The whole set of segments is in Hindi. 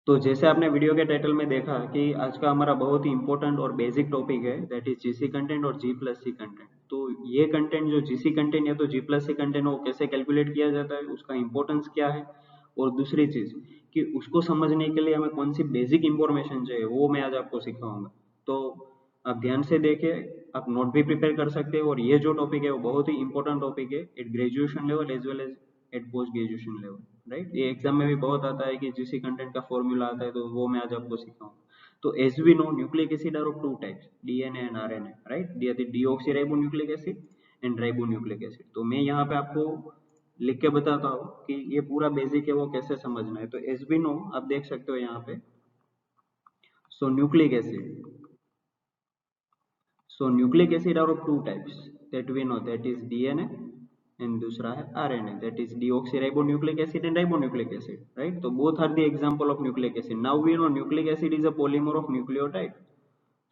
तो जैसे आपने वीडियो के टाइटल में देखा कि आज का हमारा बहुत ही इंपॉर्टेंट और बेसिक टॉपिक है, दैट इज जीसी कंटेंट और जी प्लस सी कंटेंट। तो ये कंटेंट जो जीसी कंटेंट या तो जी प्लस सी कंटेंट, वो कैसे कैलकुलेट किया जाता है, उसका इंपॉर्टेंस क्या है, और दूसरी चीज कि उसको समझने के लिए हमें कौन सी बेसिक इंफॉर्मेशन चाहिए, वो मैं आज आपको सिखाऊंगा। तो आप ध्यान से देखिए, आप नोट भी प्रिपेयर कर सकते हो, और ये जो टॉपिक है वो बहुत ही इंपॉर्टेंट टॉपिक है at graduation level as well as at post graduation level, right. ये एग्जाम में भी बहुत आता है कि जीसी कंटेंट का फॉर्मूला आता है, तो वो मैं आज आपको सिखाऊंगा। तो as we know, nucleic acid are of two types, DNA and RNA, right. Deoxy nucleic acid and ribo nucleic acid. तो मैं यहाँ पे आपको लिख के बताता हूँ कि ये पूरा बेसिक है वो कैसे समझना है। तो एज वी नो, आप देख सकते हो यहाँ पे, so nucleic acid, so nucleic acid are of two types that we know, that is DNA and दूसरा है RNA, that is deoxyribonucleic acid and ribonucleic acid, right? So both are the example of nucleic acid. Now we know nucleic acid is a polymer of nucleotide.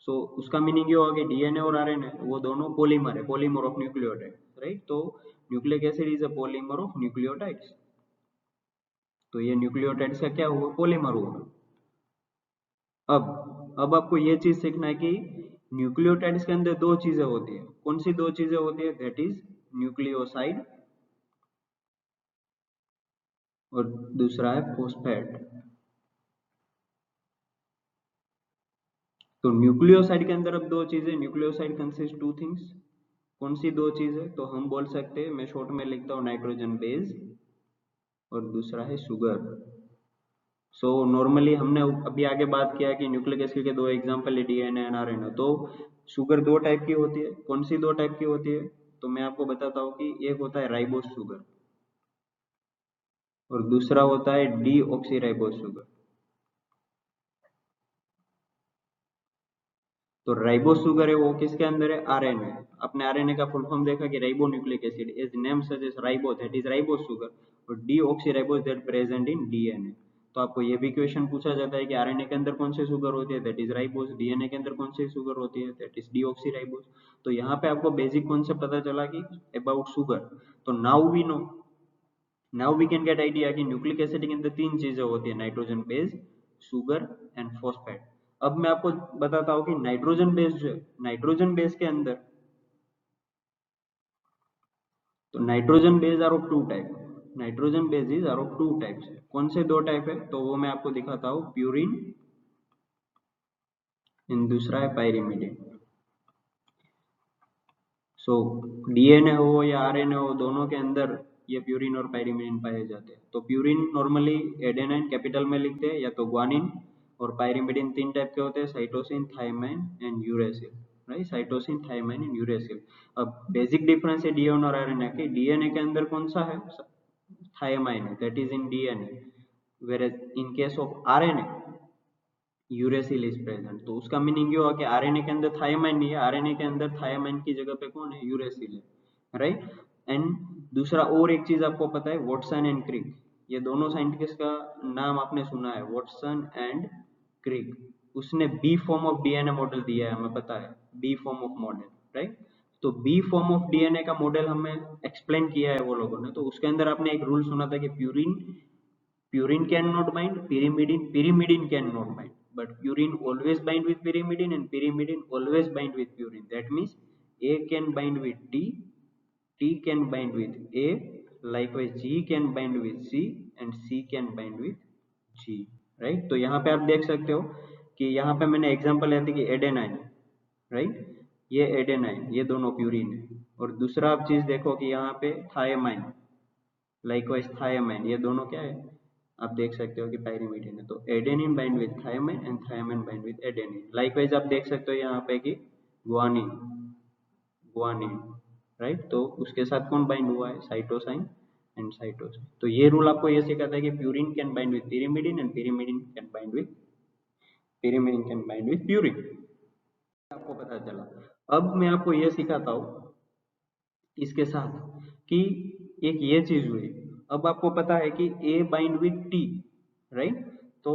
So उसका मीनिंग ये होगा कि DNA और RNA वो दोनों पॉलीमर है, पॉलीमर ऑफ न्यूक्लियोटाइड, राइट। तो nucleic acid is a polymer of nucleotides. तो ये न्यूक्लियोटाइड्स का क्या हुआ, पॉलीमर हुआ। अब आपको ये चीज सीखना है कि न्यूक्लियोटाइड्स के अंदर दो चीजें होती है। कौन सी दो चीजें होती है, दैट इज न्यूक्लियोसाइड और दूसरा है फॉस्फेट। तो न्यूक्लियोसाइड के अंदर अब दो चीजें, न्यूक्लियोसाइड कंसिस्ट टू थिंग्स। कौन सी दो चीजें, तो हम बोल सकते हैं, मैं शॉर्ट में लिखता हूँ, नाइट्रोजन बेस और दूसरा है शुगर। सो नॉर्मली हमने अभी आगे बात किया कि न्यूक्लिक एसिड के दो एग्जांपल है, डीएनए एंड आरएनए। तो शुगर दो टाइप की होती है। कौन सी दो टाइप की होती है, तो मैं आपको बताता हूँ कि एक होता है राइबोस शुगर और दूसरा होता है डी राइबोस शुगर। तो राइबोस शुगर है वो किसके अंदर है, आरएनए। अपने आरएनए का फुल फॉर्म देखा कि ribo nucleic acid, is name suggest ribo, that is ribose sugar, और D ribose that present in DNA. तो आपको ये भी क्वेश्चन पूछा जाता है कि आरएनए के अंदर कौन सी शुगर होती है, दैट इज राइबोस। डीएनए के अंदर कौन सी शुगर होती है, दैट इज डी राइबोस। तो यहाँ पे आपको बेसिक कॉन्सेप्ट पता चला कि अबाउट शुगर। तो now we know, now we can get idea कि न्यूक्लिक एसिड के अंदर तीन चीजें होती है, nitrogen base, sugar and phosphate. अब मैं आपको बताता हूँ कि नाइट्रोजन बेस जो है, नाइट्रोजन बेस के अंदर, तो nitrogen base are of two type, nitrogen bases are of two types. कौन से दो टाइप है, तो वो मैं आपको दिखाता हूँ, प्यूरिन एंड दूसरा है पायरिमिडिन। सो डीएनए हो या आरएनए हो, दोनों के अंदर ये प्यूरिन और पायरिमिडिन पाए जाते हैं। तो प्यूरिन नॉर्मली एडेनाइन कैपिटल में लिखते हैं, या तो ग्वानिन, और पायरिमिडिन तीन टाइप के होते हैं, cytosine, thymine and uracil, right. Cytosine, thymine and uracil. अब बेसिक डिफरेंस है डीएनए और आरएनए के। डीएनए के अंदर कौन सा है, थायमाइन है, that is in DNA, whereas in case of RNA uracil is present. तो उसका मीनिंग ये हुआ कि आरएनए के अंदर थायमाइन नहीं है, आरएनए के अंदर थायमाइन की जगह पे कौन है, यूरेसिल है, राइट। एंड दूसरा और एक चीज आपको पता है, वॉटसन एंड क्रिक, ये दोनों साइंटिस्ट का नाम आपने सुना है, वॉटसन एंड क्रिक। उसने B form of DNA model दिया है, हमें पता है, B form of model, right. तो बी फॉर्म ऑफ डीएनए का मॉडल हमें एक्सप्लेन किया है वो लोगों ने। तो उसके अंदर आपने एक रूल सुना था कि Purine cannot bind, pyrimidine cannot bind. But purine always bind with pyrimidine and pyrimidine always bind with purine. That means A can bind with T, T can bind with A, likewise G can bind with C and C can bind with G. Right? तो यहाँ पे आप देख सकते हो कि यहाँ पे मैंने एग्जांपल लिया था कि एडेनाइन, राइट, ये एडेनाइन, ये दोनों प्यूरिन है। और दूसरा आप चीज देखो कि यहाँ पे थायमाइन, लाइकवाइज थायमाइन, ये दोनों क्या है, आप देख सकते हो कि पायरिमिडिन है। तो adenine bind with thymine and thymine bind with adenine. Likewise आप देख सकते हो यहाँ पे कि ग्वानिन, ग्वानिन, राइट। तो उसके साथ कौन बाइंड हुआ है, साइटोसाइन एंड साइटोसिन। तो ये रूल आपको ये सिखाता है कि purine can bind with pyrimidine and pyrimidine can bind with purine. आपको पता चला। अब मैं आपको ये सिखाता हूँ इसके साथ कि एक ये चीज हुई। अब आपको पता है कि A bind with T, right. तो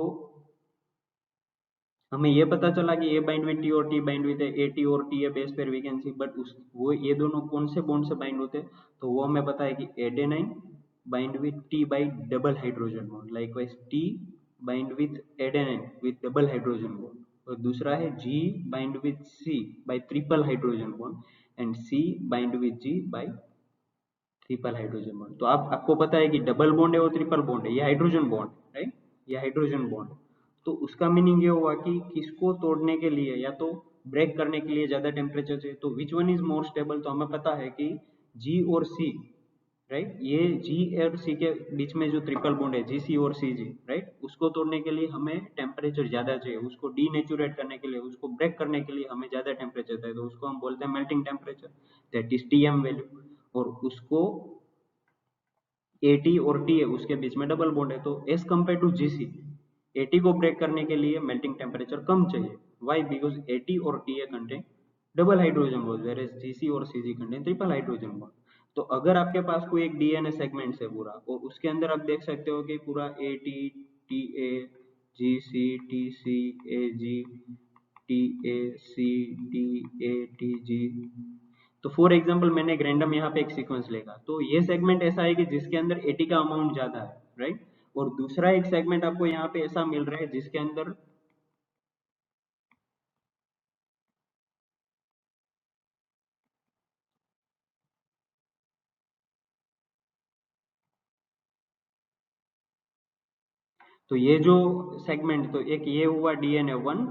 हमें ये पता चला कि ए बाइंड विथ टी और T bind with A T और T A base pair we can see, but उस वो ये दोनों कौन से बॉन्ड से बाइंड होते हैं, तो वो हमें पता है कि adenine bind with T by double hydrogen bond, likewise T bind with adenine with double hydrogen bond, और दूसरा है G bind with C bye triple hydrogen bond, and C bind with G bye triple hydrogen bond. तो आपको पता है कि डबल बॉन्ड है और ट्रिपल बॉन्ड है, ये हाइड्रोजन बॉन्ड, राइट, ये हाइड्रोजन बॉन्ड। तो उसका मीनिंग ये हुआ कि किसको तोड़ने के लिए या तो ब्रेक करने के लिए ज्यादा टेम्परेचर चाहिए, तो which one is more stable, तो हमें पता है कि G और C, राइट, ये G और C के बीच में जो ट्रिपल बॉन्ड है GC और CG, राइट, उसको तोड़ने के लिए हमें टेम्परेचर ज्यादा चाहिए, उसको डीनेचुरेट करने के लिए, उसको ब्रेक करने के लिए हमें ज्यादा टेम्परेचर चाहिए, तो उसको हम बोलते हैं melting temperature, that is TM value. और उसको AT और TA उसके बीच में डबल बॉन्ड है, तो as compare to GC, AT को ब्रेक करने के लिए मेल्टिंग टेम्परेचर कम चाहिए। वाई? बिकॉज AT और TA contain double hydrogen bond, whereas GC और CG contain triple hydrogen bond. तो अगर आपके पास कोई एक DNA सेगमेंट है पूरा, और उसके अंदर आप देख सकते हो कि पूरा AT, TA, GC, TC, AG, TA, C, TA, TG, तो फॉर एग्जाम्पल मैंने एक रैंडम यहाँ पे एक सीक्वेंस लेगा, तो ये सेगमेंट ऐसा है कि जिसके अंदर AT का अमाउंट ज्यादा है, राइट, और दूसरा एक सेगमेंट आपको यहाँ पे ऐसा मिल रहा है जिसके अंदर तो ये जो सेगमेंट, तो एक ये हुआ DNA1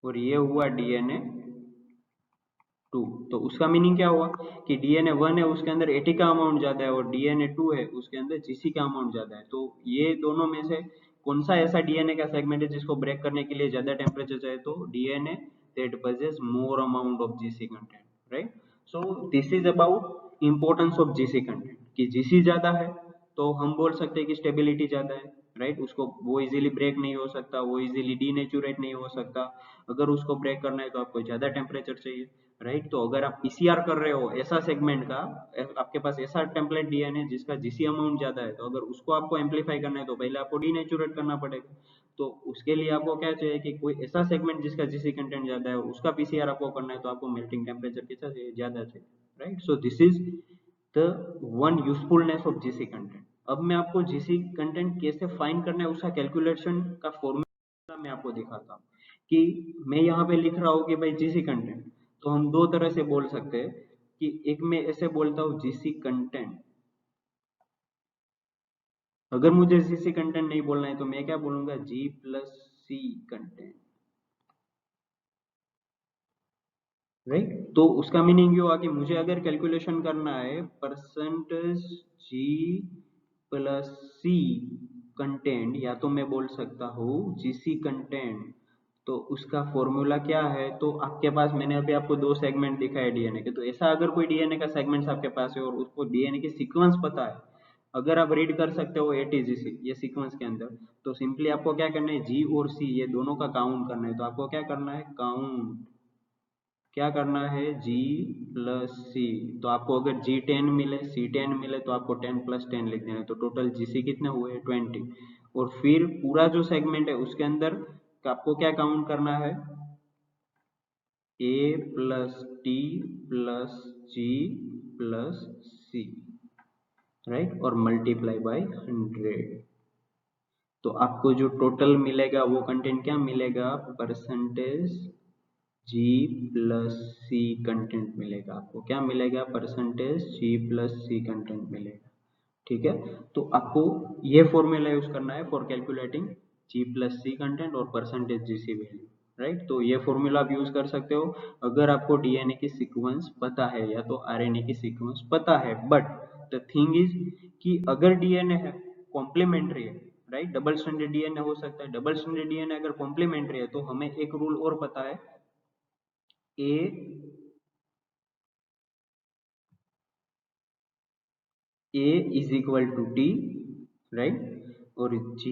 और ये हुआ DNA2। तो उसका मीनिंग क्या हुआ कि DNA1 है उसके अंदर AT का अमाउंट ज्यादा है, और DNA2 है उसके अंदर GC का अमाउंट ज्यादा है। तो ये दोनों में से कौन सा ऐसा DNA का सेगमेंट है जिसको ब्रेक करने के लिए ज्यादा टेम्परेचर चाहिए? तो DNA that possess more amount of GC content, right? So this is about importance of GC content, कि GC ज्यादा है तो हम बोल सकते हैं कि स्टेबिलिटी ज्यादा है, राइट, उसको वो इजीली ब्रेक नहीं हो सकता, वो इजीली डीनेचुरेट नहीं हो सकता। अगर उसको ब्रेक करना है तो आपको ज्यादा टेम्परेचर चाहिए, राइट। तो अगर आप पीसीआर कर रहे हो ऐसा सेगमेंट का, आपके पास ऐसा टेम्पलेट डीएनए जिसका जीसी अमाउंट ज्यादा है, तो अगर उसको आपको एम्पलीफाई करना है तो पहले आपको डीनेचुरेट करना पड़ेगा। तो उसके लिए आपको क्या चाहिए कि कोई ऐसा सेगमेंट जिसका जीसी कंटेंट ज्यादा है, उसका पीसीआर आपको करना है, तो आपको मेल्टिंग टेम्परेचर कितना चाहिए? ज्यादा चाहिए, right. So this is the one usefulness of GC content. अब मैं आपको जीसी कंटेंट कैसे फाइंड करना है उसका कैलकुलेशन का फॉर्मूला मैं आपको दिखाता हूँ। कि मैं यहाँ पे लिख रहा हूँ कि भाई जीसी कंटेंट, तो हम दो तरह से बोल सकते हैं। कि एक में ऐसे बोलता हूँ जीसी कंटेंट, अगर मुझे जीसी कंटेंट नहीं बोलना है तो मैं क्या बोलूंगा? जी प्लस सी कंटेंट, राइट। तो उसका मीनिंग ये हुआ कि मुझे अगर कैलकुलेशन करना है परसेंटेज जी प्लस सी कंटेंट, या तो मैं बोल सकता हूँ जीसी कंटेंट, तो उसका फॉर्मूला क्या है? तो आपके पास मैंने अभी आपको दो सेगमेंट दिखाए डीएनए के, तो ऐसा अगर कोई डीएनए का सेगमेंट्स आपके पास है और उसको डीएनए की सीक्वेंस पता है, अगर आप रीड कर सकते हो एटीजीसी ये सीक्वेंस के अंदर, तो सिंपली आपको क्या करना है? जी और सी ये दोनों का काउंट करना है। तो आपको क्या करना है? काउंट, क्या करना है? जी प्लस सी। तो आपको अगर G10 मिले, C10 मिले, तो आपको 10 प्लस 10 लिख देना है। तो टोटल GC कितने हुए? 20। और फिर पूरा जो सेगमेंट है उसके अंदर आपको क्या काउंट करना है? A plus T plus G plus C, right, और मल्टीप्लाई बाय 100। तो आपको जो टोटल मिलेगा वो कंटेंट क्या मिलेगा? परसेंटेज जी प्लस सी कंटेंट मिलेगा। आपको क्या मिलेगा? परसेंटेज जी प्लस सी कंटेंट मिलेगा, ठीक है। तो आपको ये फॉर्मूला यूज करना है for calculating G plus C content और परसेंटेज जीसी वैल्यू, राइट। तो ये फॉर्मूला आप यूज कर सकते हो अगर आपको डीएनए की सीक्वेंस पता है या तो आरएनए की सीक्वेंस पता है। बट द थिंग इज कि अगर डीएनए है कॉम्प्लीमेंट्री है, राइट, डबल स्ट्रैंडेड डीएनए हो सकता है। डबल स्ट्रैंडेड डीएनए अगर कॉम्प्लीमेंट्री है तो हमें एक रूल और पता है, ए A is equal to T, right, और G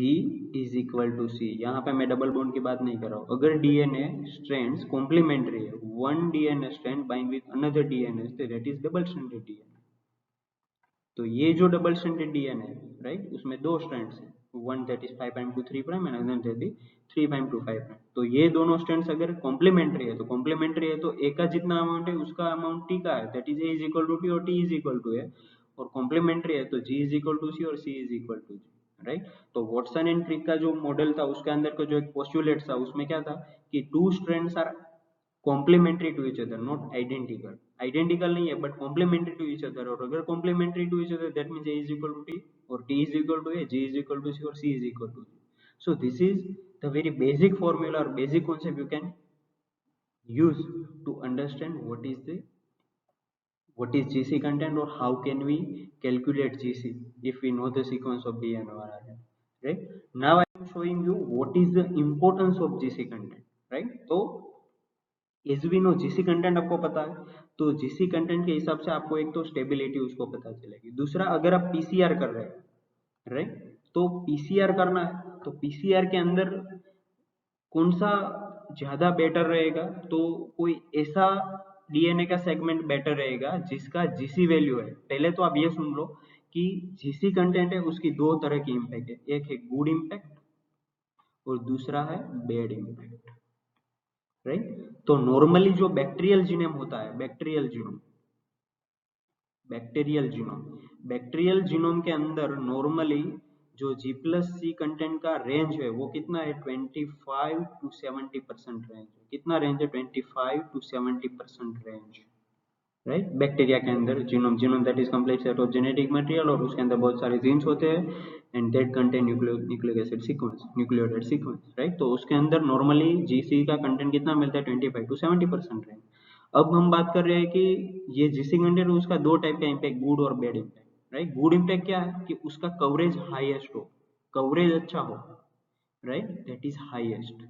is equal to C। यहाँ पे मैं डबल बॉन्ड की बात नहीं कर रहा हूँ। अगर डीएनए स्ट्रैंड्स कॉम्प्लीमेंट्री है, one DNA strand bind with another DNA, that is double stranded DNA. तो ये जो डबल स्ट्रैंडेड डीएनए है, राइट, उसमें दो स्ट्रैंड्स हैं, one that is 5'2' 3' and another that is 3'2' 5'। तो ये दोनों स्ट्रैंड्स अगर कॉम्प्लीमेंट्री है, तो कॉम्प्लीमेंट्री है तो ए का जितना अमाउंट है उसका अमाउंट टी का है, that is A is equal to T और T is equal to A. और कॉम्प्लीमेंट्री है तो G is equal to C और C is equal to G, right. तो वॉटसन एंड क्रिक का जो मॉडल था उसके अंदर का जो एक पोस्टुलेट था उसमें क्या था कि two strands are complementary to each other, not identical. Identical नहीं है but complementary to each other, और अगर complementary to each other that means A is equal to T और T is equal to A, G is equal to C और C is equal to G. So this is the very basic formula or basic concept you can use to understand what is GC content or how can we calculate GC if we know the sequence of DNA or RNA, right? Now I am showing you what is the importance of GC content, right? तो as we know GC content आपको पता है, तो जीसी कंटेंट के हिसाब से आपको एक तो स्टेबिलिटी उसको पता चलेगी। दूसरा, अगर आप पीसीआर कर रहे हैं राइट, तो पीसीआर करना है तो पीसीआर के अंदर कौन सा ज्यादा बेटर रहेगा, तो कोई ऐसा डीएनए का सेगमेंट बेटर रहेगा जिसका जीसी वैल्यू है। पहले तो आप ये सुन लो कि जीसी कंटेंट है उसकी दो तरह की इम्पैक्ट है, एक है गुड इम्पैक्ट और दूसरा है बैड इम्पैक्ट, राइट। तो नॉर्मली जो बैक्टीरियल जीनोम होता है, बैक्टीरियल जीनोम के अंदर नॉर्मली जो G+C कंटेंट का रेंज है वो कितना है, 25 to 70% रेंज। कितना रेंज है, 25 to 70% रेंज, राइट। बैक्टीरिया के अंदर genome that is complete set of genetic material, और उसके अंदर बहुत सारे जीन्स होते हैं and that contain nucleic acid sequence, nucleotide sequence, right. तो उसके अंदर नॉर्मली जीसी का कंटेंट कितना मिलता है, 25 to 70% रेंज। अब हम बात कर रहे हैं कि ये जीसी कंटेंट उसका दो टाइप का इम्पैक्ट, गुड और bad impact, right. Good impact क्या है कि उसका कवरेज हाईएस्ट हो, कवरेज अच्छा हो, राइट, दैट इज हाईएस्ट।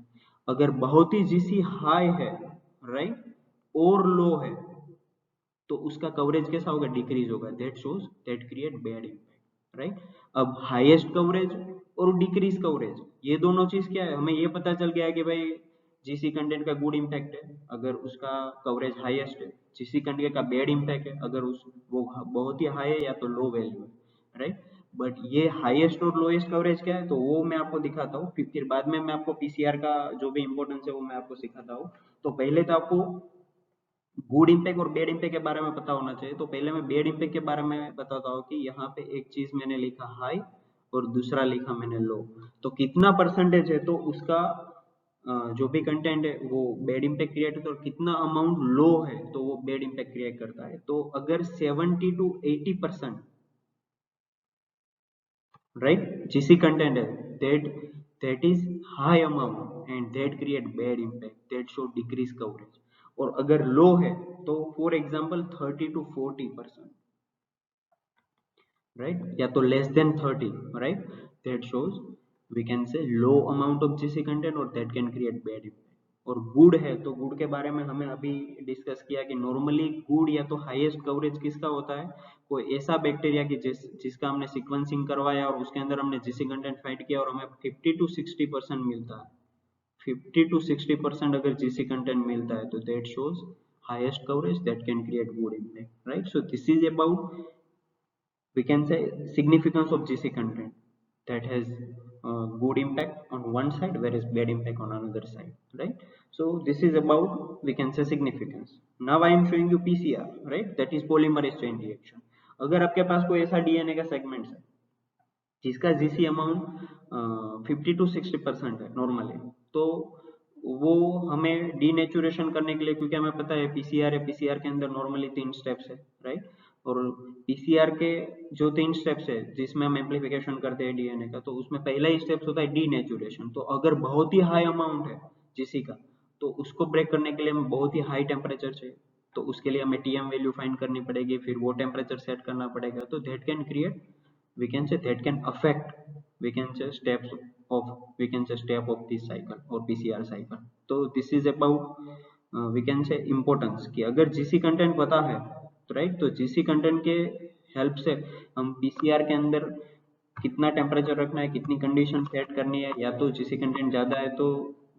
अगर बहुत ही जीसी हाई है, राइट, और लो है तो उसका कवरेज कैसा होगा, डिक्रीज होगा, that shows that create bad impact, right. अब हाईएस्ट कवरेज और डिक्रीज कवरेज, ये दोनों चीज क्या है, हमें ये पता चल गया है कि भाई जीसी कंटेंट का गुड इम्पैक्ट है अगर उसका कवरेज हाईएस्ट है, जीसी कंटेंट का बैड इम्पैक्ट है अगर उस वो बहुत ही हाई है या तो लो वैल्यू है, राइट। बट ये हाईएस्ट और लोएस्ट कवरेज क्या है, तो वो मैं आपको दिखाता हूँ, फिर बाद में मैं आपको पीसीआर का जो भी इंपॉर्टेंस है वो मैं आपको सिखाता हूँ। तो पहले तो आपको गुड इम्पैक्ट और बैड इम्पैक्ट के बारे में पता होना चाहिए। तो पहले मैं बैड इम्पैक्ट के बारे में बताता हूँ कि यहाँ पे एक चीज मैंने लिखा हाई और दूसरा लिखा मैंने लो, तो कितना परसेंटेज है तो उसका जो भी कंटेंट है वो बैड इम्पैक्ट क्रिएट करता है, और कितना अमाउंट लो है तो वो बैड इम्पैक्ट क्रिएट करता है। तो अगर 70 to 80% राइट जीसी कंटेंट है, that is high amount and that create bad impact, that show decrease coverage. और अगर लो है तो फॉर एग्जांपल 30 to 40%, right, या तो less than 30, right, that shows we can say low amount of GC content और that can create bad impact। और गुड है तो गुड के बारे में हमें अभी डिस्कस किया कि नॉर्मली गुड या तो हाईएस्ट कवरेज किसका होता है, कोई ऐसा बैक्टीरिया की जिसका हमने सीक्वेंसिंग करवाया और उसके अंदर हमने जीसी कंटेंट फाइंड किया और हमें 50 to 60% मिलता है, 50 to 60% अगर जीसी कंटेंट मिलता है तो that shows highest coverage that can create good impact, right? So this is about, we can say, significance of GC content that has good impact on one side whereas bad impact on another side, right? So this is about, we can say, significance. Now I am showing you PCR, right, that is polymerase chain reaction। अगर आपके पास कोई ऐसा डीएनए का सेगमेंट है जिसका जीसी अमाउंट 50 to 60% है नॉर्मली, तो वो हमें डीनेचुरेशन करने के लिए, क्योंकि हमें पता है पीसीआर है, पीसीआर के अंदर नॉर्मली 3 स्टेप्स है, राइट। और पीसीआर के जो 3 स्टेप्स है जिसमें हम एम्प्लीफिकेशन करते हैं डीएनए का, तो उसमें पहला ही स्टेप्स होता है डीनेचुरेशन। तो अगर बहुत ही हाई अमाउंट है जीसी का तो उसको ब्रेक करने के लिए हमें बहुत ही हाई टेम्परेचर चाहिए, तो उसके लिए हमें टीएम वैल्यू फाइंड करनी पड़ेगी, फिर वो टेम्परेचर सेट करना पड़ेगा, तो that can create, we can say, that can affect, we can say, steps of, we can say, step of this cycle or PCR cycle। तो this is about we can say importance कि अगर GC कंटेंट पता है तो राइट, तो GC कंटेंट के हेल्प से हम PCR के अंदर कितना टेम्परेचर रखना है, कितनी कंडीशन सेट करनी है, या तो GC कंटेंट ज्यादा है तो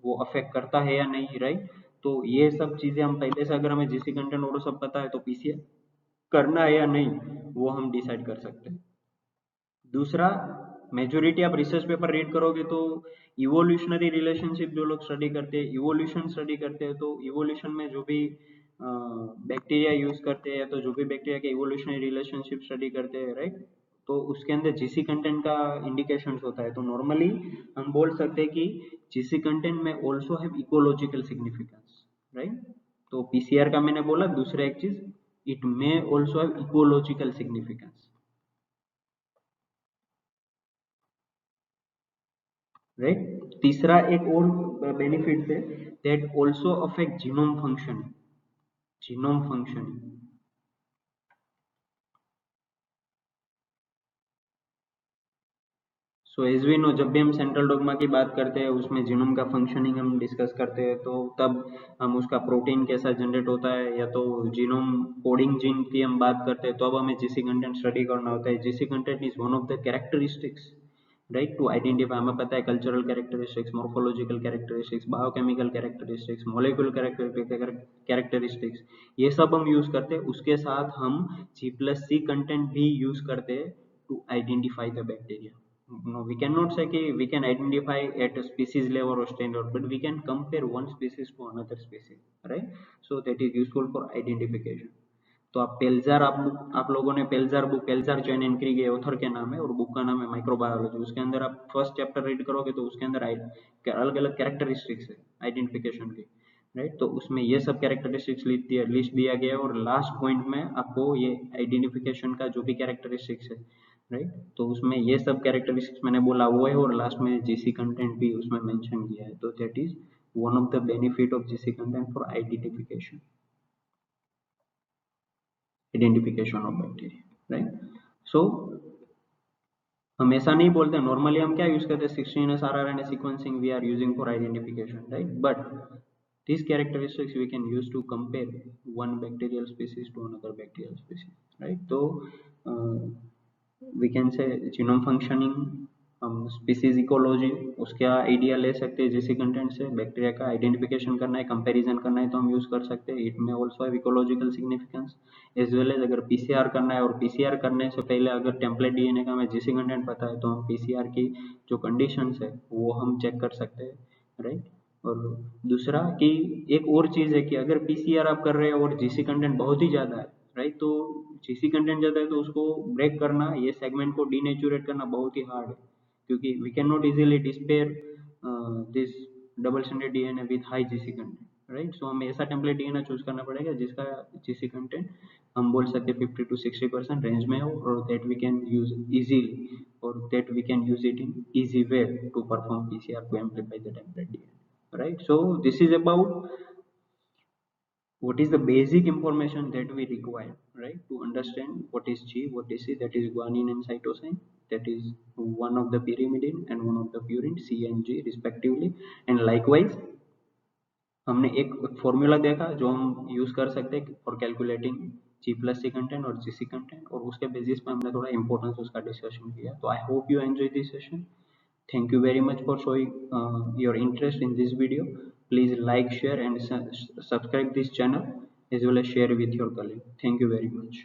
वो अफेक्ट करता है या नहीं, राइट। तो ये सब चीजें हम पहले से, अगर हमें GC कंटेंट और सब पता है तो PCR करना है या नहीं वो हम डिसाइड कर सकते हैं। दूसरा, मेजोरिटी आप रिसर्च पेपर रीड करोगे तो इवोल्यूशनरी रिलेशनशिप जो लोग स्टडी करते हैं, इवोल्यूशन स्टडी करते हैं, तो इवोल्यूशन में जो भी बैक्टीरिया यूज करते हैं या तो जो भी बैक्टीरिया के इवोल्यूशनरी रिलेशनशिप स्टडी करते हैं, राइट, तो उसके अंदर जीसी कंटेंट का इंडिकेशन होता है। तो नॉर्मली हम बोल सकते हैं कि जीसी कंटेंट में also have ecological significance, right. तो पीसीआर का मैंने बोला, दूसरा एक चीज, it may also have ecological significance, right. तीसरा एक और बेनिफिट है, that also affect genome function, genome function. So as we know, जब भी हम सेंट्रल डॉग्मा की बात करते हैं उसमें जीनोम का फंक्शनिंग हम डिस्कस करते हैं, तो तब हम उसका प्रोटीन कैसा जनरेट होता है या तो जीनोम कोडिंग जीन की हम बात करते हैं, तो अब हमें जीसी कंटेंट स्टडी करना होता है। GC content is one of the characteristics, right, to identify. हमें पता है cultural characteristics, morphological characteristics, biochemical characteristics, molecular characteristics, ये सब हम यूज करते हैं। उसके साथ हम G+C कंटेंट भी यूज करते हैं to identify the bacteria. No, we cannot say कि we can identify at a species level or standard, but we can compare one species to another species, right? So that is useful for identification. तो आप पेल्जार, आप लोगों ने पेल्जार बुक, पेल्जार चेन एंट्री के ऑथर के नाम है और बुक का नाम है माइक्रोबायोलॉजी। उसके अंदर आप फर्स्ट चैप्टर रीड करोगे तो उसके अंदर अलग अलग कैरेक्टरिस्टिक्स है आइडेंटिफिकेशन की, राइट। तो उसमें ये सब कैरेक्टरिस्टिक्स लिस्ट दिया गया है और लास्ट पॉइंट में आपको ये आइडेंटिफिकेशन का जो भी कैरेक्टरिस्टिक्स है, राइट, तो उसमें ये सब कैरेक्टरिस्टिक्स मैंने बोला वो है, और लास्ट में जीसी कंटेंट भी उसमें मेंशन किया है। तो that is one of the benefit of GC content for identification, identification of bacteria, right. So हम ऐसा नहीं बोलते, नॉर्मली हम क्या यूज करते हैं, 16S rRNA sequencing we are using for identification, right, but these characteristics we can use to compare one bacterial species to another bacterial species, right? So we can say genome functioning, हम स्पीसीज इकोलॉजी उसका आइडिया ले सकते हैं जिसी कंटेंट से। बैक्टीरिया का आइडेंटिफिकेशन करना है, कंपैरिजन करना है तो हम यूज कर सकते हैं। It may also have ecological significance as well as अगर पीसीआर करना है, और पीसीआर करने से पहले अगर टेम्पलेट डीएनए का हमें जीसी कंटेंट पता है तो हम पीसीआर की जो कंडीशंस है वो हम चेक कर सकते हैं, राइट। और दूसरा कि एक और चीज है कि अगर पीसीआर आप कर रहे हो और जीसी कंटेंट बहुत ही ज्यादा है, राइट, तो जीसी कंटेंट ज्यादा है तो उसको ब्रेक करना, ये सेगमेंट को डीनेचुरेट करना बहुत ही हार्ड है, क्योंकि we cannot easily despair this double stranded DNA with high GC content, right? So हमें ऐसा टेम्पलेट डीएनए चूज करना पड़ेगा जिसका GC कंटेंट हम बोल सकते हैं 50 to 60% रेंज में हो, और that we can use easily, or that we can use it in easy way to perform PCR to amplify the template DNA, right? So this is about what is the basic information that we require, right, to understand what is G, what is C, that is guanine and cytosine, that is one of the pyrimidine and one of the purine, C and G respectively. And likewise हमने एक फॉर्मूला देखा जो हम यूज कर सकते हैं फॉर कैलकुलेटिंग G+C कंटेंट और GC कंटेंट, और उसके बेसिस पे हमने थोड़ा इंपॉर्टेंस उसका डिस्कशन किया। तो I hope you enjoy this session. Thank you very much for showing your interest in this video. Please like, share and subscribe this channel, as well as share with your colleague. Thank you very much.